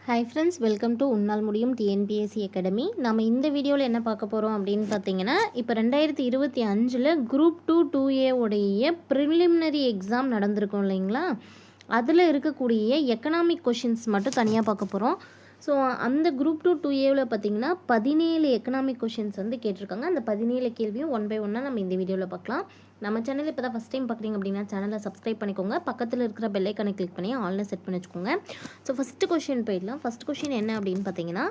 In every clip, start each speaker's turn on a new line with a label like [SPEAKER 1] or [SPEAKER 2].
[SPEAKER 1] Hi friends, welcome to உன்னால் முடியும் TNPSC academy. நம்ம இந்த வீடியோவில் என்ன பார்க்க போகிறோம் அப்படின்னு பார்த்தீங்கன்னா, இப்போ 2025 குரூப் 2 உடைய ப்ரிலிமினரி எக்ஸாம் நடந்திருக்கும் இல்லைங்களா, அதில் இருக்கக்கூடிய எக்கனாமிக் கொஷின்ஸ் மட்டும் தனியாக பார்க்க போகிறோம். ஸோ அந்த குரூப் 2 பார்த்தீங்கன்னா 17 எக்கனாமிக் கொஷின்ஸ் வந்து கேட்டிருக்காங்க. அந்த 17 கேள்வியும் ஒன் பை ஒன்னாக நம்ம இந்த வீடியோவில் பார்க்கலாம். நம்ம சேனல் இப்போ தான் ஃபஸ்ட் டைம் பார்க்குறீங்க அப்படின்னா சேனலை சப்ஸ்கிரைப் பண்ணிக்கோங்க. பக்கத்தில் இருக்கிற பெல் ஐக்கானை கிளிக் பண்ணி ஆன்லைன் செட் பண்ணி வச்சுக்கோங்க. ஸோ ஃபஸ்ட்டு கொஷின் போயிடலாம். ஃபஸ்ட் கொஷின் என்ன அப்படின்னு பார்த்தீங்கன்னா,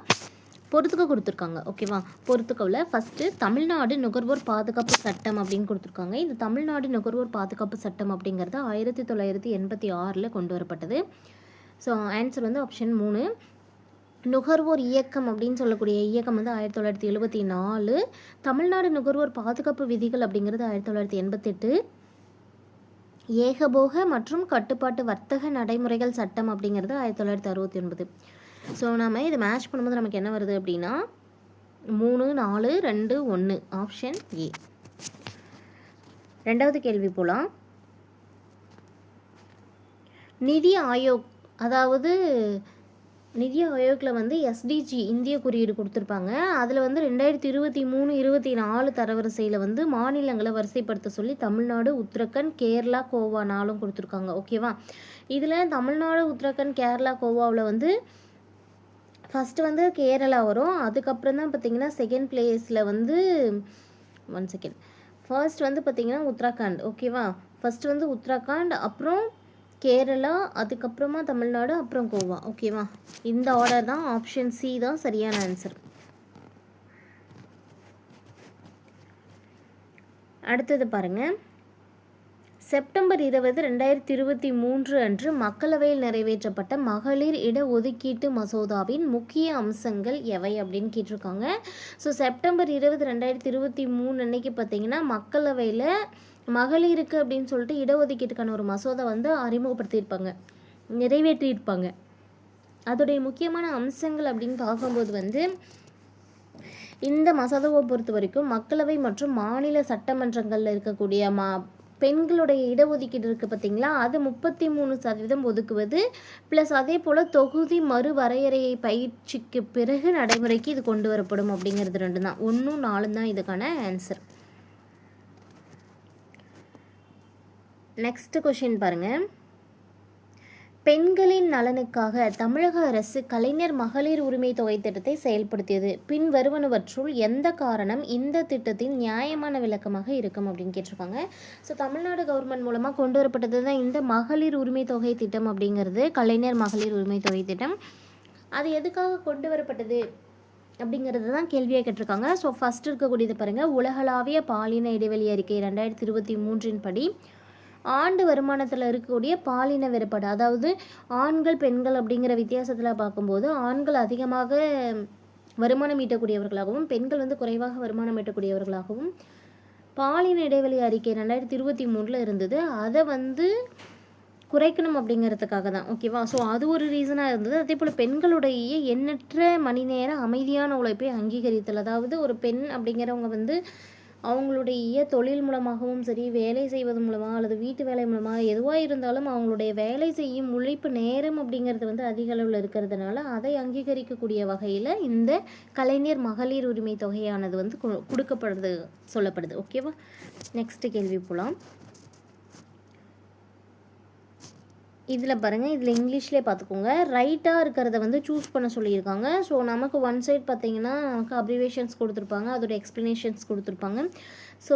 [SPEAKER 1] பொறுத்துக்க கொடுத்துருக்காங்க. ஓகேவா, பொறுத்துக்கவில் ஃபஸ்ட்டு தமிழ்நாடு நுகர்வோர் பாதுகாப்பு சட்டம் அப்படின்னு கொடுத்துருக்காங்க. இந்த தமிழ்நாடு நுகர்வோர் பாதுகாப்பு சட்டம் அப்படிங்கிறது 1986 கொண்டு வரப்பட்டது. ஸோ ஆன்சர் வந்து ஆப்ஷன் 3. நுகர்வோர் இயக்கம் அப்படின்னு சொல்லக்கூடிய இயக்கம் வந்து 1974. தமிழ்நாடு நுகர்வோர் பாதுகாப்பு விதிகள் அப்படிங்கிறது 1988. ஏகபோக மற்றும் கட்டுப்பாட்டு வர்த்தக நடைமுறைகள் சட்டம் அப்படிங்கிறது 1969. ஸோ நாம் இதை மேட்ச் பண்ணும்போது நமக்கு என்ன வருது அப்படின்னா 3, 4, 2, 1 ஆப்ஷன் ஏ. ரெண்டாவது கேள்வி போலாம். நிதி ஆயோக், அதாவது நிதி ஆயோக்கில் வந்து எஸ்டிஜி இந்திய குறியீடு கொடுத்துருப்பாங்க. அதில் வந்து 2023-24 தரவரிசையில் வந்து மாநிலங்களை வரிசைப்படுத்த சொல்லி தமிழ்நாடு, உத்தரகண்ட், கேரளா, கோவா 4 கொடுத்துருக்காங்க. ஓகேவா, இதில் தமிழ்நாடு, உத்தரகண்ட், கேரளா, கோவாவில் வந்து ஃபஸ்ட்டு வந்து கேரளா வரும். அதுக்கப்புறம் தான் பார்த்திங்கன்னா செகண்ட் பிளேஸில் வந்து ஃபர்ஸ்ட் வந்து பார்த்திங்கன்னா உத்தரகாண்ட். ஓகேவா, ஃபஸ்ட்டு வந்து உத்தரகாண்ட், அப்புறம் கேரளா, அதுக்கப்புறமா தமிழ்நாடு, அப்புறம் கோவா. ஓகேவா, இந்த ஆர்டர் தான். ஆப்ஷன் சி தான் சரியான ஆன்சர். அடுத்தது பாருங்கள். செப்டம்பர் 20, 2023 அன்று மக்களவையில் நிறைவேற்றப்பட்ட மகளிர் இடஒதுக்கீட்டு மசோதாவின் முக்கிய அம்சங்கள் எவை அப்படின்னு கேட்டிருக்காங்க. ஸோ செப்டம்பர் 20, 2023 அன்னைக்கு பார்த்தீங்கன்னா மக்களவையில் மகளிருக்கு அப்படின்னு சொல்லிட்டு இடஒதுக்கீட்டுக்கான ஒரு மசோதா வந்து அறிமுகப்படுத்தியிருப்பாங்க, நிறைவேற்றியிருப்பாங்க. அதோடைய முக்கியமான அம்சங்கள் அப்படின்னு பார்க்கும்போது வந்து இந்த மசோதாவை பொறுத்த வரைக்கும் மக்களவை மற்றும் மாநில சட்டமன்றங்களில் இருக்கக்கூடிய பெண்களுடைய இடஒதுக்கீடு இருக்குது பார்த்தீங்களா, அது 33% ஒதுக்குவது, ப்ளஸ் அதே போல் தொகுதி மறுவரையறையை பயிற்சிக்கு பிறகு நடைமுறைக்கு இது கொண்டு வரப்படும் அப்படிங்கிறது 2 தான். 1, 4 தான் இதுக்கான ஆன்சர். நெக்ஸ்ட் கொஷின் பாருங்கள். பெண்களின் நலனுக்காக தமிழக அரசு கலைஞர் மகளிர் உரிமை தொகை திட்டத்தை செயல்படுத்தியது. பின் வருவனவற்றுள் எந்த காரணம் இந்த திட்டத்தின் நியாயமான விளக்கமாக இருக்கும் அப்படின்னு கேட்டிருக்காங்க. ஸோ தமிழ்நாடு கவர்மெண்ட் மூலமாக கொண்டு வரப்பட்டது தான் இந்த மகளிர் உரிமை தொகை திட்டம் அப்படிங்கிறது, கலைஞர் மகளிர் உரிமை தொகை திட்டம். அது எதுக்காக கொண்டு வரப்பட்டது அப்படிங்கிறது தான் கேள்வியாக கேட்டிருக்காங்க. ஸோ ஃபஸ்ட் இருக்கக்கூடியது பாருங்கள். உலகளாவிய பாலின இடைவெளி அறிக்கை 2023 படி ஆண்டு வருமானத்தில் இருக்கக்கூடிய பாலின வேறுபாடு, அதாவது ஆண்கள் பெண்கள் அப்படிங்கிற வித்தியாசத்தில் பார்க்கும்போது ஆண்கள் அதிகமாக வருமானம் ஈட்டக்கூடியவர்களாகவும் பெண்கள் வந்து குறைவாக வருமானம் ஈட்டக்கூடியவர்களாகவும் பாலின இடைவெளி அறிக்கை 2023 இருந்தது. அதை வந்து குறைக்கணும் அப்படிங்கிறதுக்காக தான். ஓகேவா, ஸோ அது ஒரு ரீசனாக இருந்தது. அதே போல் பெண்களுடைய எண்ணற்ற மணி நேர அமைதியான உழைப்பை அங்கீகரித்தல், அதாவது ஒரு பெண் அப்படிங்கிறவங்க வந்து அவங்களுடைய தொழில் மூலமாகவும் சரி, வேலை செய்வது மூலமாக அல்லது வீட்டு வேலை மூலமாக எதுவாக இருந்தாலும் அவங்களுடைய வேலை செய்யும் உழைப்பு நேரம் அப்படிங்கிறது வந்து அதிக அளவில் இருக்கிறதுனால அதை அங்கீகரிக்கக்கூடிய வகையில் இந்த கலைஞர் மகளிர் உரிமை தொகையானது வந்து கொடுக்கப்படுறது சொல்லப்படுது. ஓகேவா, நெக்ஸ்ட் கேள்வி போகலாம். இதில் பாருங்கள், இதில் இங்கிலீஷ்லேயே பார்த்துக்கோங்க. ரைட்டாக இருக்கிறத வந்து சூஸ் பண்ண சொல்லியிருக்காங்க. ஸோ நமக்கு ஒன் சைட் பார்த்திங்கன்னா நமக்கு அப்ரிவேஷன்ஸ் கொடுத்துருப்பாங்க, அதோட எக்ஸ்ப்ளனேஷன்ஸ் கொடுத்துருப்பாங்க. ஸோ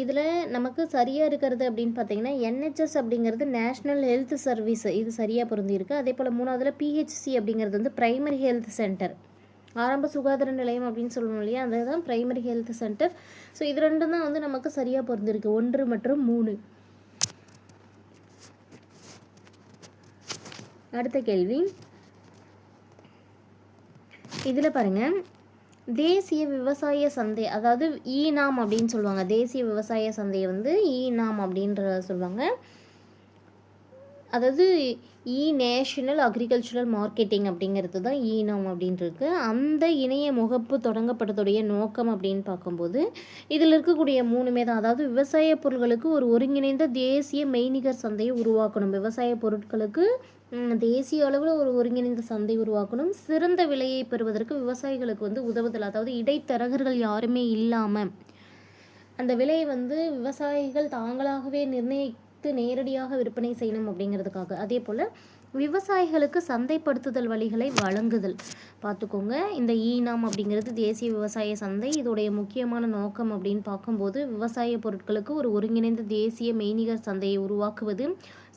[SPEAKER 1] இதில் நமக்கு சரியாக இருக்கிறது அப்படின்னு பார்த்தீங்கன்னா என்ஹெச்எஸ் அப்படிங்கிறது நேஷ்னல் ஹெல்த் சர்வீஸ், இது சரியாக பொருந்திருக்கு. அதே போல் 3வதுல பிஹெச்சி அப்படிங்கிறது வந்து பிரைமரி ஹெல்த் சென்டர், ஆரம்ப சுகாதார நிலையம் அப்படின்னு சொல்லணும் இல்லையா, அதுதான் பிரைமரி ஹெல்த் சென்டர். ஸோ இது 2 தான் வந்து நமக்கு சரியாக பொருந்திருக்கு, 1 மற்றும் 3. அடுத்த கேள்வி. இதில் பாருங்கள், தேசிய விவசாய சந்தை, அதாவது ஈனாம் அப்படின்னு சொல்லுவாங்க. தேசிய விவசாய சந்தையை வந்து ஈனாம் அப்படின்ற சொல்லுவாங்க. அதாவது நேஷனல் அக்ரிகல்ச்சுரல் மார்க்கெட்டிங் அப்படிங்கிறது தான் ஈனாம் அப்படின்ட்டு. அந்த இணைய முகப்பு தொடங்கப்பட்டதுடைய நோக்கம் அப்படின்னு பார்க்கும்போது இதில் இருக்கக்கூடிய 3மே தான். அதாவது விவசாய பொருட்களுக்கு ஒரு ஒருங்கிணைந்த தேசிய மெய்நிகர் சந்தையை உருவாக்கணும். விவசாய பொருட்களுக்கு தேசிய அளவில் ஒரு ஒருங்கிணைந்த சந்தை உருவாக்கணும். சிறந்த விலையை பெறுவதற்கு விவசாயிகளுக்கு வந்து உதவுதல், அதாவது இடைத்தரகர்கள் யாருமே இல்லாமல் அந்த விலையை வந்து விவசாயிகள் தாங்களாகவே நிர்ணயித்து நேரடியாக விற்பனை செய்யணும் அப்படிங்கிறதுக்காக. அதே போல் விவசாயிகளுக்கு சந்தைப்படுத்துதல் வழிகளை வழங்குதல். பார்த்துக்கோங்க, இந்த ஈனாம் அப்படிங்கிறது தேசிய விவசாய சந்தை. இதோடைய முக்கியமான நோக்கம் அப்படின்னு பார்க்கும்போது விவசாய பொருட்களுக்கு ஒரு ஒருங்கிணைந்த தேசிய மெய்நிகர் சந்தையை உருவாக்குவது,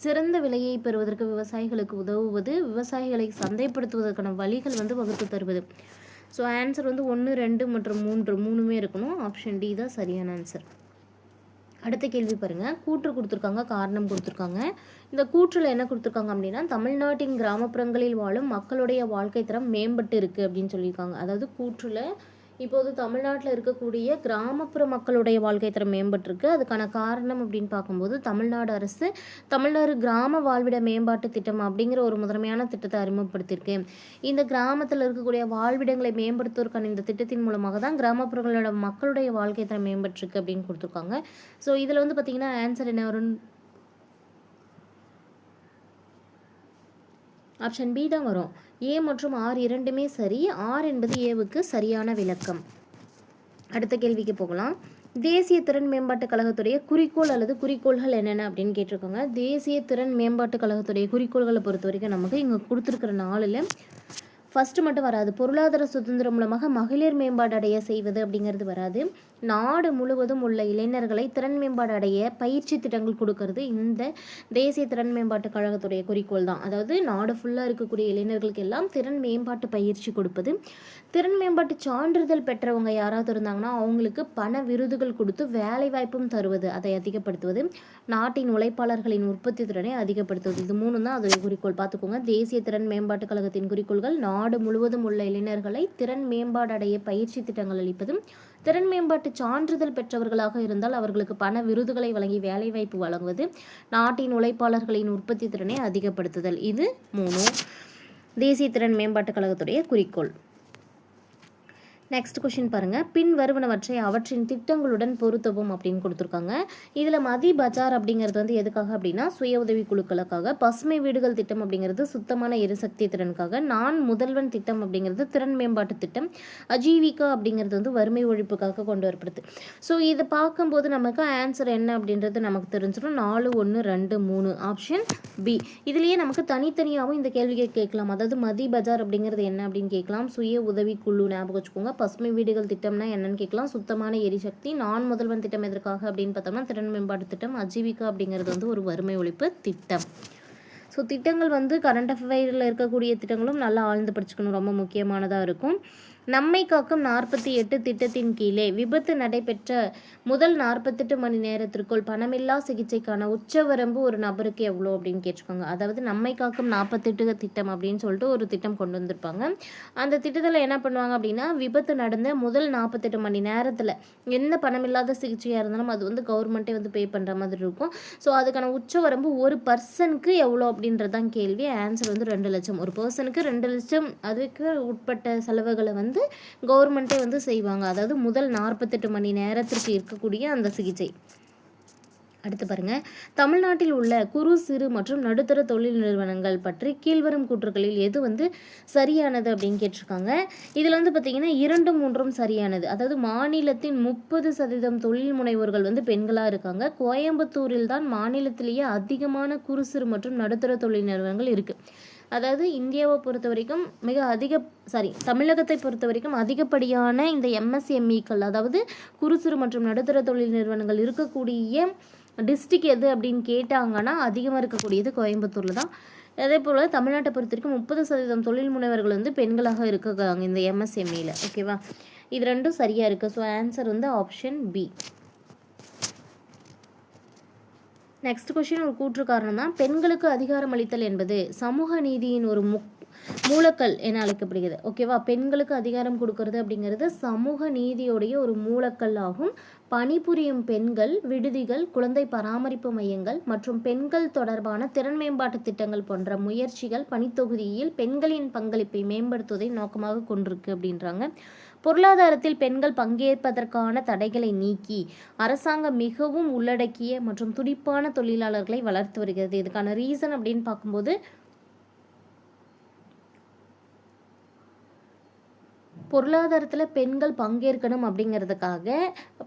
[SPEAKER 1] சிறந்த விலையை பெறுவதற்கு விவசாயிகளுக்கு உதவுவது, விவசாயிகளை சந்தைப்படுத்துவதற்கான வழிகள் வந்து வகுத்து தருவது. ஸோ ஆன்சர் வந்து 1, 2 மற்றும் 3 மூணுமே இருக்கணும். ஆப்ஷன் டி தான் சரியான ஆன்சர். அடுத்த கேள்வி பாருங்கள். கூற்று கொடுத்துருக்காங்க, காரணம் கொடுத்துருக்காங்க. இந்த கூற்றில் என்ன கொடுத்துருக்காங்க அப்படின்னா, தமிழ்நாட்டின் கிராமப்புறங்களில் வாழும் மக்களுடைய வாழ்க்கை தரம் மேம்பட்டு இருக்குது அப்படின்னு சொல்லியிருக்காங்க. அதாவது கூற்றில் இப்போது தமிழ்நாட்டில் இருக்கக்கூடிய கிராமப்புற மக்களுடைய வாழ்க்கை தரம் மேம்பட்டிருக்கு. அதுக்கான காரணம் அப்படின்னு பார்க்கும்போது தமிழ்நாடு அரசு தமிழ்நாடு கிராம வாழ்விட மேம்பாட்டு திட்டம் அப்படிங்கிற ஒரு முதன்மையான திட்டத்தை அறிமுகப்படுத்தியிருக்கு. இந்த கிராமத்தில் இருக்கக்கூடிய வாழ்விடங்களை மேம்படுத்துவதற்கான இந்த திட்டத்தின் மூலமாக தான் கிராமப்புறங்களோட மக்களுடைய வாழ்க்கை தரம் மேம்பட்டிருக்கு அப்படின்னு கொடுத்துருக்காங்க. ஸோ இதில் வந்து பார்த்திங்கன்னா ஆன்சர் என்ன வரும்? ஆப்ஷன் பி தான் வரும். ஏ மற்றும் ஆர் இரண்டுமே சரி. ஆர் என்பது ஏவுக்கு சரியான விளக்கம். அடுத்த கேள்விக்கு போகலாம். தேசிய திறன் மேம்பாட்டு கழகத்துடைய குறிக்கோள் அல்லது குறிக்கோள்கள் என்னென்ன அப்படின்னு கேட்டிருக்காங்க. தேசிய திறன் மேம்பாட்டு கழகத்துடைய குறிக்கோள்களை பொறுத்த வரைக்கும் நமக்கு இங்கே கொடுத்துருக்கிற 4ல் ஃபஸ்ட்டு மட்டும் வராது. பொருளாதார சுதந்திரம் மூலமாக மகளிர் மேம்பாடு அடைய செய்வது அப்படிங்கிறது வராது. நாடு முழுவதும் உள்ள இளைஞர்களை திறன் மேம்பாடு அடைய பயிற்சி திட்டங்கள் கொடுக்கறது இந்த தேசிய திறன் மேம்பாட்டு கழகத்துடைய குறிக்கோள் தான். அதாவது நாடு ஃபுல்லாக இருக்கக்கூடிய இளைஞர்களுக்கு எல்லாம் திறன் மேம்பாட்டு பயிற்சி கொடுப்பது. திறன் மேம்பாட்டு சான்றிதழ் பெற்றவங்க யாராவது இருந்தாங்கன்னா அவங்களுக்கு பண விருதுகள் கொடுத்து வேலை வாய்ப்பும் தருவது, அதை அதிகப்படுத்துவது. நாட்டின் உழைப்பாளர்களின் உற்பத்தி திறனை அதிகப்படுத்துவது. இது 3 தான் அதோடைய குறிக்கோள். பார்த்துக்கோங்க, தேசிய திறன் மேம்பாட்டு கழகத்தின் குறிக்கோள்கள் நாடு முழுவதும் உள்ள இளைஞர்களை திறன் மேம்பாடு அடைய பயிற்சி திட்டங்கள் அளிப்பதும், திறன் மேம்பாட்டு சான்றிதழ் பெற்றவர்களாக இருந்தால் அவர்களுக்கு பண விருதுகளை வழங்கி வேலைவாய்ப்பு வழங்குவது, நாட்டின் உழைப்பாளர்களின் உற்பத்தி திறனை அதிகப்படுத்துதல். இது 3 தேசிய திறன் மேம்பாட்டு கழகத்துடைய குறிக்கோள். நெக்ஸ்ட் கொஷின் பாருங்கள். பின் வருவனவற்றை அவற்றின் திட்டங்களுடன் பொருத்தவும் அப்படின்னு கொடுத்துருக்காங்க. இதில் மதி பஜார் அப்படிங்கிறது வந்து எதுக்காக அப்படின்னா சுய உதவி குழுக்களுக்காக. பசுமை வீடுகள் திட்டம் அப்படிங்கிறது சுத்தமான எரிசக்தி திறனுக்காக. நான் முதல்வன் திட்டம் அப்படிங்கிறது திறன் மேம்பாட்டு திட்டம். அஜீவிகா அப்படிங்கிறது வந்து வறுமை ஒழிப்புக்காக கொண்டு வரப்படுது. ஸோ இதை பார்க்கும்போது நமக்கு ஆன்சர் என்ன அப்படின்றது நமக்கு தெரிஞ்சிடும். 4, 1, 2, 3 ஆப்ஷன் பி. இதுலேயே நமக்கு தனித்தனியாகவும் இந்த கேள்வியை கேட்கலாம். அதாவது மதி பஜார் அப்படிங்கிறது என்ன அப்படின்னு கேட்கலாம். சுய உதவி குழு ஞாபகம் வச்சுக்கோங்க. பசுமை வீடுகள் திட்டம்னா என்னன்னு கேட்கலாம். சுத்தமான எரிசக்தி. நான் முதல்வன் திட்டம் எதற்காக அப்படின்னு பார்த்தோம்னா திறன் மேம்பாட்டு திட்டம். அஜீவிகா அப்படிங்கிறது வந்து ஒரு வறுமை ஒழிப்பு திட்டம். ஸோ திட்டங்கள் வந்து கரண்ட் அஃபேரில் இருக்கக்கூடிய திட்டங்களும் நல்லா ஆழ்ந்து படிச்சுக்கணும், ரொம்ப முக்கியமானதாக இருக்கும். நம்மை காக்கும் 48 திட்டத்தின் கீழே விபத்து நடைபெற்ற முதல் 48 மணி நேரத்திற்குள் பணமில்லா சிகிச்சைக்கான உச்சவரம்பு ஒரு நபருக்கு எவ்வளோ அப்படின்னு கேட்டிருக்காங்க. அதாவது நம்மை காக்கும் 48 திட்டம் அப்படின்னு சொல்லிட்டு ஒரு திட்டம் கொண்டு வந்திருப்பாங்க. அந்த திட்டத்தில் என்ன பண்ணுவாங்க அப்படின்னா, விபத்து நடந்த முதல் 48 மணி நேரத்தில் எந்த பணமில்லாத சிகிச்சையாக இருந்தாலும் அது வந்து கவர்மெண்ட்டே வந்து பே பண்ணுற மாதிரி இருக்கும். ஸோ அதுக்கான உச்சவரம்பு ஒரு பர்சனுக்கு எவ்வளோ அப்படின்றது தான் கேள்வி. ஆன்சர் வந்து 2 லட்சம். ஒரு பர்சனுக்கு 2 லட்சம் அதுக்கு உட்பட்ட செலவுகளை வந்து கவர்மெண்ட்டே வந்து செய்வாங்க. அதாவது முதல் 48 மணி நேரத்திற்கு இருக்கக்கூடிய அந்த சிகிச்சை. அடுத்து பாருங்க, தமிழ்நாட்டில் உள்ள குறு சிறு மற்றும் நடுத்தர தொழில் நிறுவனங்கள் பற்றி கீழ்வரும் கூற்றுகளில் எது வந்து சரியானது அப்படின்னு கேட்டிருக்காங்க. இதில் வந்து பார்த்தீங்கன்னா 2, 3 சரியானது. அதாவது மாநிலத்தின் 30% தொழில் முனைவோர்கள் வந்து பெண்களாக இருக்காங்க. கோயம்புத்தூரில் தான் மாநிலத்திலேயே அதிகமான குறு சிறு மற்றும் நடுத்தர தொழில் நிறுவனங்கள் இருக்குது. அதாவது இந்தியாவை பொறுத்த வரைக்கும் தமிழகத்தை பொறுத்த வரைக்கும் அதிகப்படியான இந்த எம்எஸ்எம்இக்கள், அதாவது குறு சிறு மற்றும் நடுத்தர தொழில் நிறுவனங்கள் இருக்கக்கூடிய டிஸ்ட்ரிக் எது அப்படின்னு கேட்டாங்கன்னா அதிகமாக இருக்கக்கூடியது கோயம்புத்தூரில் தான். அதே போல் தமிழ்நாட்டை பொறுத்த வரைக்கும் 30% தொழில் முனைவர்கள் வந்து பெண்களாக இருக்காங்க இந்த எம்எஸ்எம்இயில். ஓகேவா, இது 2 சரியாக இருக்குது. ஸோ ஆன்சர் வந்து ஆப்ஷன் பி. நெக்ஸ்ட் கொஸ்டின் ஒரு கூற்று காரணம் தான். பெண்களுக்கு அதிகாரம் அளித்தல் என்பது சமூக நீதியின் ஒரு மூலக்கல் என அழைக்கப்படுகிறது. ஓகேவா, பெண்களுக்கு அதிகாரம் கொடுக்கறது அப்படிங்கிறது சமூக நீதியோடைய ஒரு மூலக்கல் ஆகும். பணிபுரியும் பெண்கள், விடுதிகள், குழந்தை பராமரிப்பு மையங்கள் மற்றும் பெண்கள் தொடர்பான திறன் மேம்பாட்டு திட்டங்கள் போன்ற முயற்சிகள் பணித்தொகுதியில் பெண்களின் பங்களிப்பை மேம்படுத்துவதை நோக்கமாக கொண்டிருக்கு அப்படின்றாங்க. பொருளாதாரத்தில் பெண்கள் பங்கேற்பதற்கான தடைகளை நீக்கி அரசாங்கம் மிகவும் உள்ளடக்கிய மற்றும் துடிப்பான தொழிலாளர்களை வளர்த்து வருகிறது. இதுக்கான ரீசன் அப்படின்னு பார்க்கும்போது பொருளாதாரத்தில் பெண்கள் பங்கேற்கணும் அப்படிங்கிறதுக்காக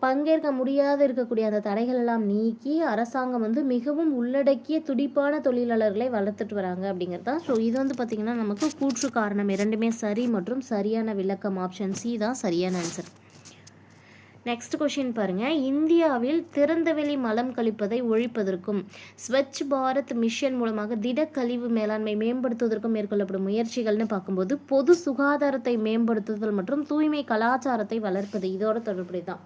[SPEAKER 1] பங்கேற்க முடியாத இருக்கக்கூடிய அந்த தடைகள் எல்லாம் நீக்கி அரசாங்கம் வந்து மிகவும் உள்ளடக்கிய துடிப்பான தொழிலாளர்களை வளர்த்துட்டு வராங்க அப்படிங்கிறது தான். ஸோ இது வந்து பார்த்திங்கன்னா நமக்கு கூற்று காரணம் இரண்டுமே சரி மற்றும் சரியான விளக்கம் ஆப்ஷன் சி தான் சரியான ஆன்சர். நெக்ஸ்ட் கொஷின் பாருங்கள். இந்தியாவில் திறந்தவெளி மலம் கழிப்பதை ஒழிப்பதற்கும் ஸ்வச் பாரத் மிஷன் மூலமாக திடக்கழிவு மேலாண்மை மேம்படுத்துவதற்கும் மேற்கொள்ளப்படும் முயற்சிகள்னு பார்க்கும்போது பொது சுகாதாரத்தை மேம்படுத்துதல் மற்றும் தூய்மை கலாச்சாரத்தை வளர்ப்பது இதோட தொடர்புடைய தான்.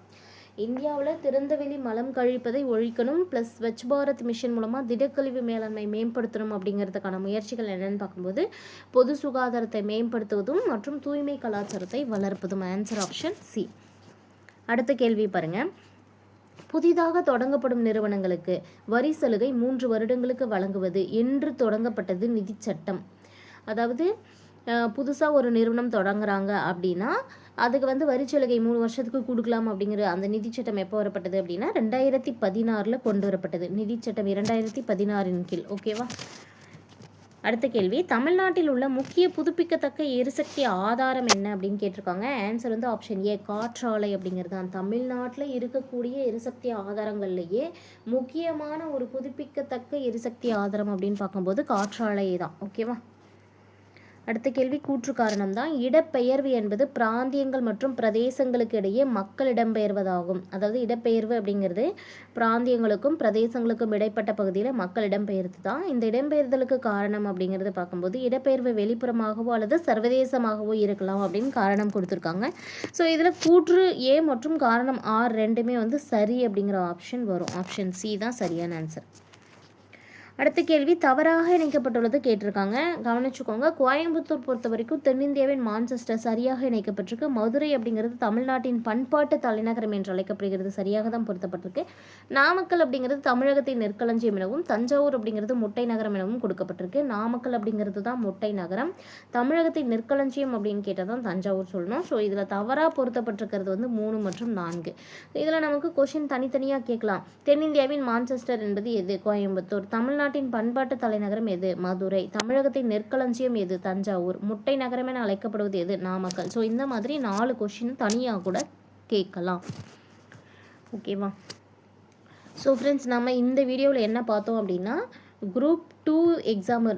[SPEAKER 1] இந்தியாவில் திறந்தவெளி மலம் கழிப்பதை ஒழிக்கணும் ப்ளஸ் ஸ்வச் பாரத் மிஷன் மூலமாக திடக்கழிவு மேலாண்மை மேம்படுத்தணும் அப்படிங்கிறதுக்கான முயற்சிகள் என்னென்னு பார்க்கும்போது பொது சுகாதாரத்தை மேம்படுத்துவதும் மற்றும் தூய்மை கலாச்சாரத்தை வளர்ப்பதும். Answer option C. அடுத்த கேள்வி பாருங்கள். புதிதாக தொடங்கப்படும் நிறுவனங்களுக்கு வரி சலுகை 3 வருடங்களுக்கு வழங்குவது என்று தொடங்கப்பட்டது நிதி சட்டம். அதாவது புதுசாக ஒரு நிறுவனம் தொடங்குறாங்க அப்படின்னா அதுக்கு வந்து வரிச்சலுகை 3 வருஷத்துக்கு கொடுக்கலாம் அப்படிங்கிற அந்த நிதி சட்டம் எப்போ வரப்பட்டது அப்படின்னா 2016 கொண்டு வரப்பட்டது. நிதி சட்டம் 2016 கீழ். ஓகேவா. அடுத்த கேள்வி. தமிழ்நாட்டில் உள்ள முக்கிய புதுப்பிக்கத்தக்க எரிசக்தி ஆதாரம் என்ன அப்படின்னு கேட்டிருக்காங்க. ஆன்சர் வந்து ஆப்ஷன் ஏ காற்றாலை அப்படிங்கிறது தான். தமிழ்நாட்டில் இருக்கக்கூடிய எரிசக்தி ஆதாரங்கள்லேயே முக்கியமான ஒரு புதுப்பிக்கத்தக்க எரிசக்தி ஆதாரம் அப்படின்னு பார்க்கும்போது காற்றாலை தான். ஓகேவா. அடுத்த கேள்வி கூற்று காரணம் தான். இடப்பெயர்வு என்பது பிராந்தியங்கள் மற்றும் பிரதேசங்களுக்கு இடையே மக்கள் இடம்பெயர்வதாகும். அதாவது இடப்பெயர்வு அப்படிங்கிறது பிராந்தியங்களுக்கும் பிரதேசங்களுக்கும் இடைப்பட்ட பகுதியில் மக்கள் இடம்பெயர்வு தான். இந்த இடம்பெயர்தலுக்கு காரணம் அப்படிங்கிறது பார்க்கும்போது இடப்பெயர்வு வெளிப்புறமாகவோ அல்லது சர்வதேசமாகவோ இருக்கலாம் அப்படின்னு காரணம் கொடுத்துருக்காங்க. ஸோ இதில் கூற்று ஏ மற்றும் காரணம் ஆர் ரெண்டுமே வந்து சரி அப்படிங்கிற ஆப்ஷன் வரும். ஆப்ஷன் சி தான் சரியான ஆன்சர். அடுத்த கேள்வி தவறாக இணைக்கப்பட்டுள்ளது கேட்டிருக்காங்க. கவனிச்சுக்கோங்க. கோயம்புத்தூர் பொறுத்த வரைக்கும் தென்னிந்தியாவின் மான்செஸ்டர் சரியாக இணைக்கப்பட்டிருக்கு. மதுரை அப்படிங்கிறது தமிழ்நாட்டின் பண்பாட்டு தலைநகரம் என்று அழைக்கப்படுகிறது. சரியாக தான் பொருத்தப்பட்டிருக்கு. நாமக்கல் அப்படிங்கிறது தமிழகத்தின் நெற்களஞ்சியம் எனவும் தஞ்சாவூர் அப்படிங்கிறது முட்டை நகரம் எனவும் கொடுக்கப்பட்டிருக்கு. நாமக்கல் அப்படிங்கிறது தான் முட்டை நகரம். தமிழகத்தின் நெற்களஞ்சியம் அப்படின்னு கேட்டால் தான் தஞ்சாவூர் சொல்லணும். ஸோ இதில் தவறாக பொருத்தப்பட்டிருக்கிறது வந்து 3 மற்றும் 4. இதில் நமக்கு கொஷின் தனித்தனியாக கேட்கலாம். தென்னிந்தியாவின் மான்செஸ்டர் என்பது எது? கோயம்புத்தூர். தமிழ்நாட்டின் பண்பாட்டு தலைநகரம் எது? மதுரை. தமிழகத்தின் நெற்களஞ்சியம் எது? தஞ்சாவூர். முட்டை நகரம் என அழைக்கப்படுவது எது? நாமக்கல். ஸோ இந்த மாதிரி 4 கொஷின் தனியாக கூட கேட்கலாம். ஓகேவா. ஸோ ஃப்ரெண்ட்ஸ், நம்ம இந்த வீடியோவில் என்ன பார்த்தோம் அப்படின்னா குரூப் 2 எக்ஸாம்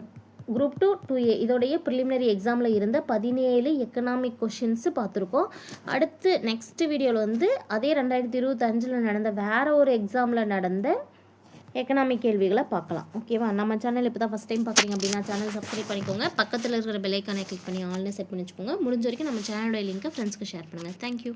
[SPEAKER 1] குரூப் 2 2A இதோடைய ப்ரிலிமினரி எக்ஸாமில் இருந்த 17 எக்கனாமிக் கொஷின்ஸு பார்த்துருக்கோம். அடுத்து நெக்ஸ்ட் வீடியோவில் வந்து அதே 2025 நடந்த வேறு ஒரு எக்ஸாமில் நடந்த எக்கனாமிக் கேள்விகளை பார்க்கலாம். ஓகேவா. நம்ம சேனல் இப்போ தான் ஃபஸ்ட் டைம் பார்க்குறீங்க அப்படின்னா சேனல் சப்ஸ்கிரைப் பண்ணிக்கோங்க. பக்கத்தில் இருக்கிற பெல் ஐக்கானை கிளிக் பண்ணி ஆல்னு செட் பண்ணி வச்சுக்கோங்க. முடிஞ்ச வரைக்கும் நம்ம சேனலோட லிங்க்கை ஃப்ரெண்ட்ஸ்க்கு ஷேர் பண்ணுங்கள். தேங்க்யூ.